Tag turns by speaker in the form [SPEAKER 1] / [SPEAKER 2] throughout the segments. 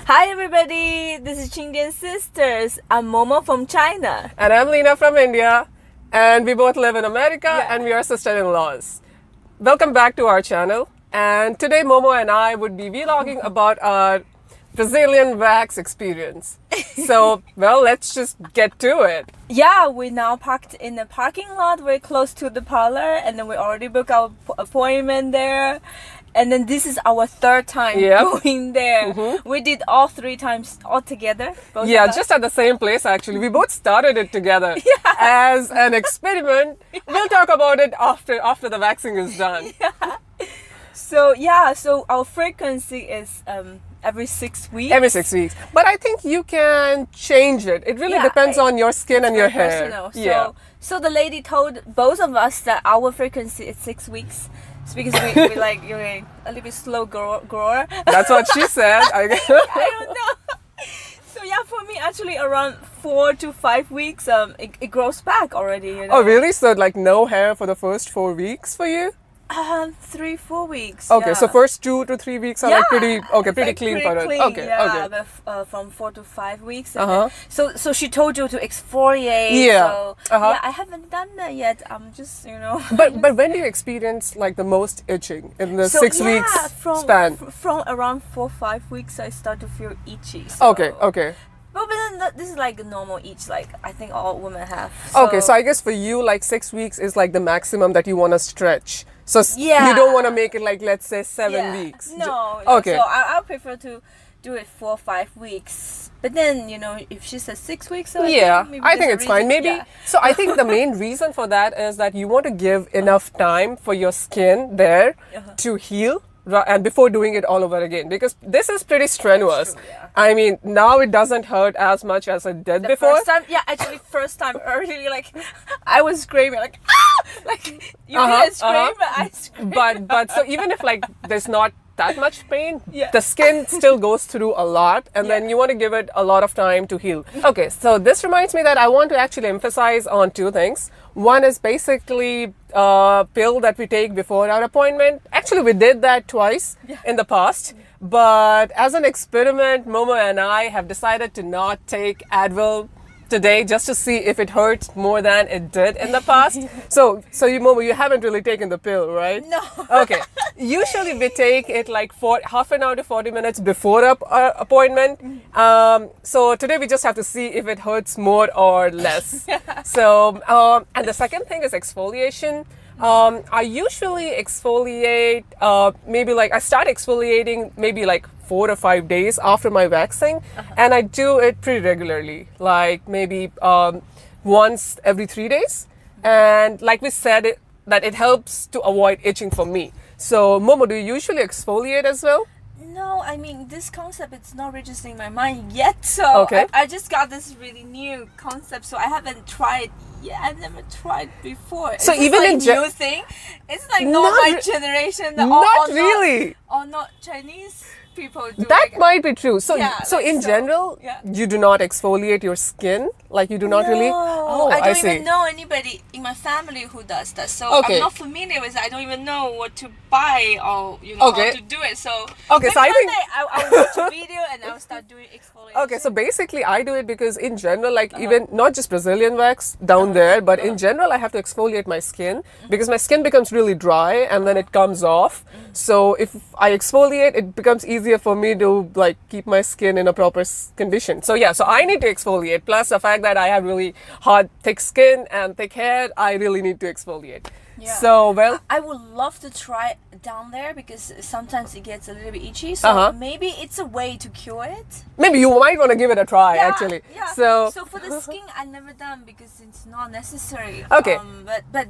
[SPEAKER 1] Hi everybody, this is Chindian sisters. I'm Momo from China.
[SPEAKER 2] And I'm Lena from India. And we both live in America and we are sister-in-laws. Welcome back to our channel. And today Momo and I would be vlogging about our Brazilian wax experience. So, well, let's just get to it.
[SPEAKER 1] Yeah, we now parked in the parking lot very close to the parlor, and then we already booked our appointment there. And then this is our third time going there. We did all 3 times all together.
[SPEAKER 2] Yeah, just at the same place actually. We both started it together as an experiment. We'll talk about it after the waxing is done.
[SPEAKER 1] So our frequency is every 6 weeks.
[SPEAKER 2] Every 6 weeks. But I think you can change it. It really depends on your skin and your hair.
[SPEAKER 1] Personal. So the lady told both of us that our frequency is 6 weeks. It's because we like you're a little bit slow grower.
[SPEAKER 2] That's what she said.
[SPEAKER 1] I don't know. So yeah, for me actually around 4 to 5 weeks it grows back already. You know?
[SPEAKER 2] Oh really? So like no hair for the first 4 weeks for you?
[SPEAKER 1] 3-4 weeks.
[SPEAKER 2] Okay, so first 2 to 3 weeks are like pretty clean for it. Okay.
[SPEAKER 1] But from 4 to 5 weeks. So she told you to exfoliate. So I haven't done that yet. I'm just
[SPEAKER 2] But when do you experience like the most itching in the 6 weeks span?
[SPEAKER 1] From around 4-5 weeks, I start to feel itchy. So.
[SPEAKER 2] Okay.
[SPEAKER 1] But then this is like a normal itch, like I think all women have.
[SPEAKER 2] Okay, so I guess for you, like 6 weeks is like the maximum that you want to stretch. So you don't want to make it like, let's say 7 weeks.
[SPEAKER 1] No.
[SPEAKER 2] Okay.
[SPEAKER 1] So I prefer to do it 4 or 5 weeks. But then, if she says 6 weeks, so
[SPEAKER 2] I think it's fine. Maybe. So I think the main reason for that is that you want to give enough time for your skin there to heal. And before doing it all over again, because this is pretty strenuous.
[SPEAKER 1] True,
[SPEAKER 2] I mean, now it doesn't hurt as much as it did before.
[SPEAKER 1] First time early, like I was screaming, like ah! Like you didn't scream, but I screamed.
[SPEAKER 2] But so even if like there's not that much pain, the skin still goes through a lot, and then you want to give it a lot of time to heal. Okay, so this reminds me that I want to actually emphasize on 2 things. One is basically a pill that we take before our appointment. Actually, we did that twice in the past, but as an experiment, Momo and I have decided to not take Advil today just to see if it hurts more than it did in the past. So you, Momo, you haven't really taken the pill, right?
[SPEAKER 1] No.
[SPEAKER 2] Okay. Usually we take it like for half an hour to 40 minutes before our appointment. So today we just have to see if it hurts more or less. So, and the second thing is exfoliation. I usually exfoliate, I start exfoliating maybe like 4 or 5 days after my waxing, and I do it pretty regularly, like maybe once every 3 days. And like we said, that it helps to avoid itching for me. So, Momo, do you usually exfoliate as well?
[SPEAKER 1] No, I mean, this concept, it's not registering in my mind yet. So I just got this really new concept, so I haven't tried yet. I've never tried before.
[SPEAKER 2] So
[SPEAKER 1] it's
[SPEAKER 2] even
[SPEAKER 1] like
[SPEAKER 2] in
[SPEAKER 1] new thing? It's like not my generation.
[SPEAKER 2] Not really.
[SPEAKER 1] Or not Chinese people do.
[SPEAKER 2] That might be true. So in general, you do not exfoliate your skin? Like you do not really?
[SPEAKER 1] Oh, I don't even know anybody in my family who does that. So I'm not familiar with it. I don't even know what to buy or how to do it. So
[SPEAKER 2] so I think
[SPEAKER 1] I'll watch a video and I'll start doing exfoliation.
[SPEAKER 2] Okay, so basically I do it because in general, like even not just Brazilian wax down there, but in general I have to exfoliate my skin because my skin becomes really dry and then it comes off. So if I exfoliate, it becomes easier for me to like keep my skin in a proper condition. So so I need to exfoliate. Plus the fact that I have really hard, thick skin and thick hair, I really need to exfoliate. So, well,
[SPEAKER 1] I would love to try down there because sometimes it gets a little bit itchy. So maybe it's a way to cure it.
[SPEAKER 2] Maybe you might want to give it a try, actually.
[SPEAKER 1] Yeah.
[SPEAKER 2] So
[SPEAKER 1] for the skin, I never done because it's not necessary.
[SPEAKER 2] Okay.
[SPEAKER 1] But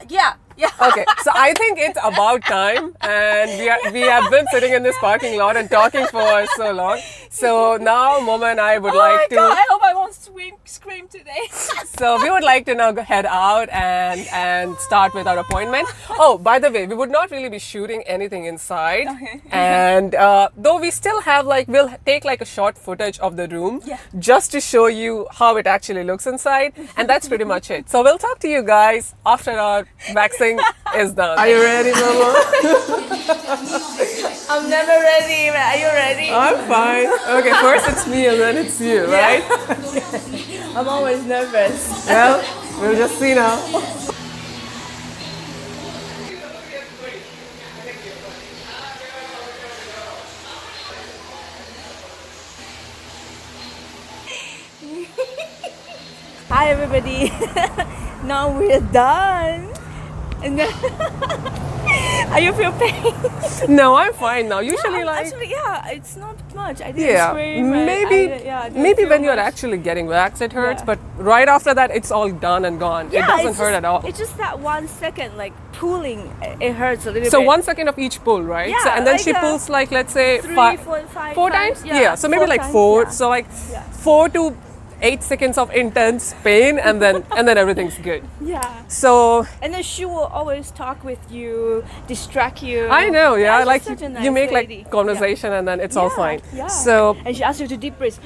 [SPEAKER 1] yeah.
[SPEAKER 2] Okay. So I think it's about time, and we have been sitting in this parking lot and talking for so long. So now, Momo and I would like to.
[SPEAKER 1] God, I hope I won't scream today.
[SPEAKER 2] So we would like to now head out and start with our appointment. Oh, by the way, we would not really be shooting anything inside. And though we still have we'll take a short footage of the room just to show you how it actually looks inside. And that's pretty much it. So we'll talk to you guys after our waxing is done. Are you ready, Mama?
[SPEAKER 1] I'm never ready. Are you ready?
[SPEAKER 2] I'm fine. Okay, first it's me and then it's you, right?
[SPEAKER 1] I'm always nervous.
[SPEAKER 2] Well, we'll just see now.
[SPEAKER 1] Hi everybody. Now we're done. And then are you feel pain?
[SPEAKER 2] No, I'm fine now. Usually,
[SPEAKER 1] Actually, yeah, it's not much. I didn't scream.
[SPEAKER 2] Maybe when you're actually getting waxed, it hurts.
[SPEAKER 1] Yeah.
[SPEAKER 2] But right after that, it's all done and gone.
[SPEAKER 1] Yeah,
[SPEAKER 2] it doesn't hurt at all.
[SPEAKER 1] It's just that 1 second, like pulling, it hurts a little bit.
[SPEAKER 2] So 1 second of each pull, right?
[SPEAKER 1] Yeah,
[SPEAKER 2] So, and then
[SPEAKER 1] like
[SPEAKER 2] she pulls like, let's say, four times?
[SPEAKER 1] Yeah,
[SPEAKER 2] So maybe like
[SPEAKER 1] times,
[SPEAKER 2] four.
[SPEAKER 1] yeah.
[SPEAKER 2] So like
[SPEAKER 1] Yeah.
[SPEAKER 2] 4 to 8 seconds of intense pain, and then everything's good.
[SPEAKER 1] Yeah.
[SPEAKER 2] So
[SPEAKER 1] And then she will always talk with you, distract you.
[SPEAKER 2] I know, yeah,
[SPEAKER 1] she's
[SPEAKER 2] like
[SPEAKER 1] such a nice
[SPEAKER 2] you make
[SPEAKER 1] lady.
[SPEAKER 2] like conversation, and then it's all fine.
[SPEAKER 1] Yeah.
[SPEAKER 2] So
[SPEAKER 1] And she asks you to deep breathe.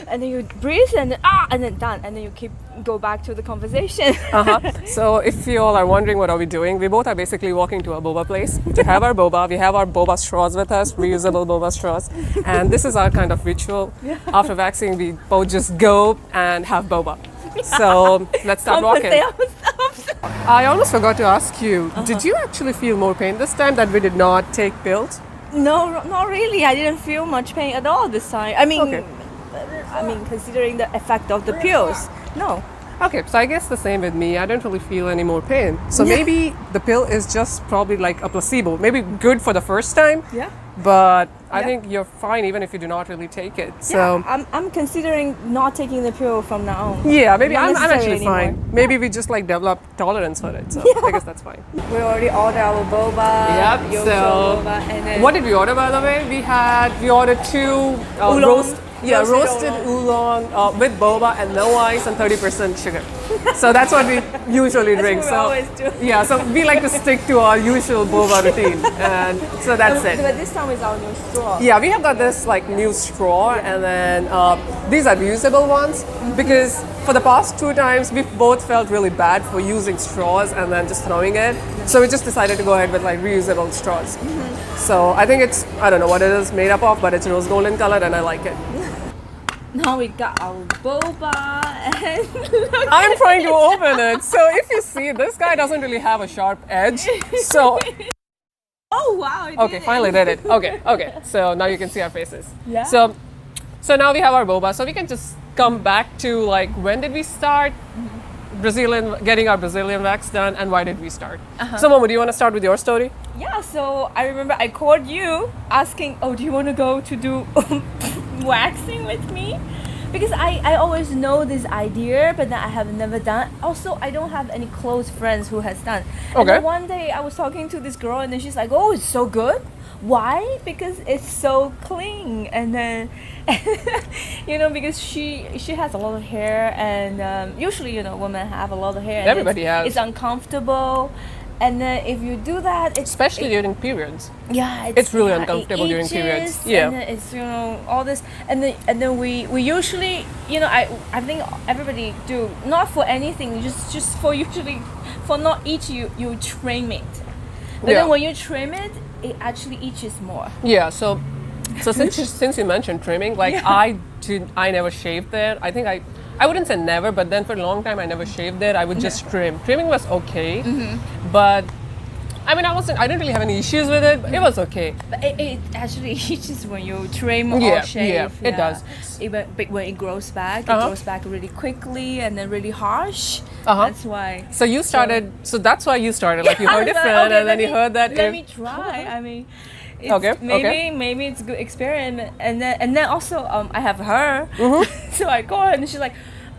[SPEAKER 1] And then you breathe and then done. And then you go back to the conversation.
[SPEAKER 2] So if you all are wondering what are we doing, we both are basically walking to a boba place to have our boba. We have our boba straws with us, reusable boba straws. And this is our kind of ritual. After waxing, we both just go and have boba. So let's start walking. I almost forgot to ask you, did you actually feel more pain this time that we did not take pills?
[SPEAKER 1] No, not really. I didn't feel much pain at all this time. I mean, considering the effect of the pills, no.
[SPEAKER 2] Okay, so I guess the same with me. I don't really feel any more pain. So maybe the pill is just probably like a placebo. Maybe good for the first time.
[SPEAKER 1] Yeah.
[SPEAKER 2] But I think you're fine even if you do not really take it. So
[SPEAKER 1] I'm considering not taking the pill from now on.
[SPEAKER 2] yeah, maybe
[SPEAKER 1] Not
[SPEAKER 2] I'm
[SPEAKER 1] necessary
[SPEAKER 2] actually
[SPEAKER 1] anymore.
[SPEAKER 2] fine. Maybe we just like develop tolerance for it. So I guess that's fine.
[SPEAKER 1] We already ordered our boba.
[SPEAKER 2] Yep.
[SPEAKER 1] Yoso
[SPEAKER 2] So
[SPEAKER 1] boba, and then
[SPEAKER 2] what did we order, by the way? We ordered 2
[SPEAKER 1] Oolong.
[SPEAKER 2] roasted oolong with boba and no ice and 30% sugar. So that's what we usually drink.
[SPEAKER 1] what we always do.
[SPEAKER 2] Yeah, so we like to stick to our usual boba routine, and so that's it.
[SPEAKER 1] But this time is our new straw.
[SPEAKER 2] Yeah, we have got this like new straw, and then these are reusable ones because for the past 2 times we both felt really bad for using straws and then just throwing it. So we just decided to go ahead with like reusable straws. So I think it's, I don't know what it is made up of, but it's rose gold in color and I like it.
[SPEAKER 1] Now we got our boba and
[SPEAKER 2] I'm trying to open it. So if you see, this guy doesn't really have a sharp edge. So
[SPEAKER 1] oh wow! I
[SPEAKER 2] okay,
[SPEAKER 1] did
[SPEAKER 2] finally did it. Okay. So now you can see our faces.
[SPEAKER 1] Yeah.
[SPEAKER 2] So now we have our boba. So we can just come back to like, when did we start getting our Brazilian wax done, and why did we start? So Momo, do you want to start with your story?
[SPEAKER 1] Yeah, so I remember I called you asking, oh, do you want to go to do waxing with me? Because I always know this idea, but then I have never done. Also, I don't have any close friends who has done. And then one day I was talking to this girl, and then she's like, oh, it's so good. Why? Because it's so clean. And then because she has a lot of hair, and usually women have a lot of hair.
[SPEAKER 2] Everybody has.
[SPEAKER 1] It's uncomfortable. And then if you do that,
[SPEAKER 2] especially during periods.
[SPEAKER 1] Yeah,
[SPEAKER 2] it's really uncomfortable during periods. Yeah,
[SPEAKER 1] and then it's all this, and then we usually I think everybody do, not for anything, just for usually for not itch, you trim it, but then when you trim it, it actually itches more.
[SPEAKER 2] Yeah, so since you mentioned trimming, like I never shaved there. I think I wouldn't say never, but then for a long time I never shaved there. I would just trim. Trimming was okay, but I mean I didn't really have any issues with it. But it was okay.
[SPEAKER 1] But it actually itches when you trim or shave.
[SPEAKER 2] Yeah, it does.
[SPEAKER 1] When it grows back, it grows back really quickly and then really harsh. That's why.
[SPEAKER 2] So you started. So that's why you started. Like you heard a friend, and then you heard that.
[SPEAKER 1] Let me try. I mean. Maybe it's a good experiment, and then also I have her, so I call her and she's like,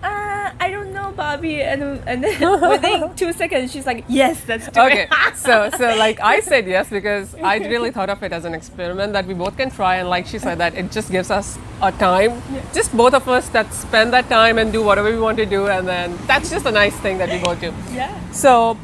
[SPEAKER 1] I don't know, Bobby, and then within 2 seconds she's like, yes, let's do it.
[SPEAKER 2] so like I said yes because I really thought of it as an experiment that we both can try, and like she said that it just gives us a time, just both of us that spend that time and do whatever we want to do, and then that's just a nice thing that we both do.
[SPEAKER 1] Yeah.
[SPEAKER 2] So.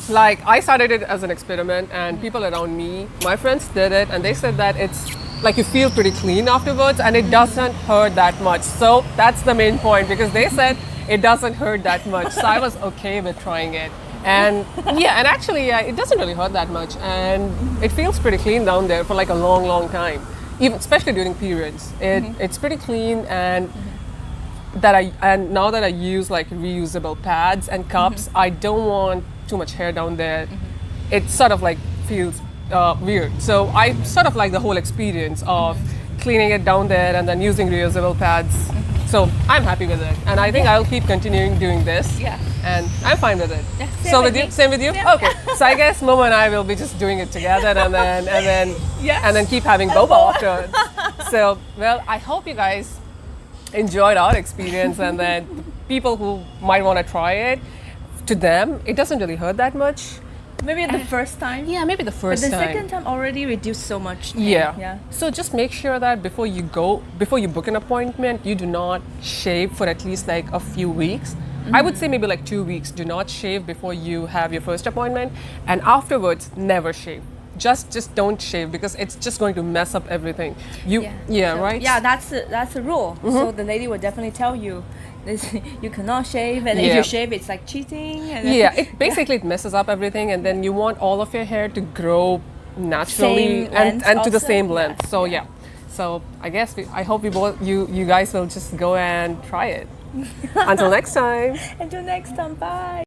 [SPEAKER 2] Like I started it as an experiment, and people around me, my friends did it, and they said that it's like you feel pretty clean afterwards and it doesn't hurt that much. So that's the main point, because they said it doesn't hurt that much. So I was okay with trying it. And yeah, and actually it doesn't really hurt that much, and it feels pretty clean down there for like a long time, even especially during periods. It's pretty clean, and now that I use like reusable pads and cups, I don't want too much hair down there. It sort of like feels weird. So I sort of like the whole experience of cleaning it down there and then using reusable pads. So I'm happy with it, and I think I'll keep continuing doing this.
[SPEAKER 1] Yeah.
[SPEAKER 2] And I'm fine with it.
[SPEAKER 1] Yeah,
[SPEAKER 2] Same with you?
[SPEAKER 1] Yeah.
[SPEAKER 2] Okay. So I guess Momo and I will be just doing it together, and then keep having boba afterwards. So well, I hope you guys enjoyed our experience, and then people who might want to try it, to them it doesn't really hurt that much.
[SPEAKER 1] Maybe the first time.
[SPEAKER 2] Yeah, maybe the
[SPEAKER 1] But
[SPEAKER 2] first
[SPEAKER 1] the
[SPEAKER 2] time.
[SPEAKER 1] second time already reduced so much.
[SPEAKER 2] Yeah.
[SPEAKER 1] Yeah.
[SPEAKER 2] So just make sure that before you book an appointment, you do not shave for at least like a few weeks. I would say maybe like 2 weeks. Do not shave before you have your first appointment, and afterwards never shave. Just don't shave, because it's just going to mess up everything. Right?
[SPEAKER 1] Yeah, that's a rule. So the lady will definitely tell you this, you cannot shave, and if you shave, it's like cheating. And
[SPEAKER 2] It messes up everything, and then you want all of your hair to grow naturally
[SPEAKER 1] Same
[SPEAKER 2] and to the
[SPEAKER 1] also.
[SPEAKER 2] same length. So so I guess I hope you guys will just go and try it. Until next time.
[SPEAKER 1] Until next time, bye.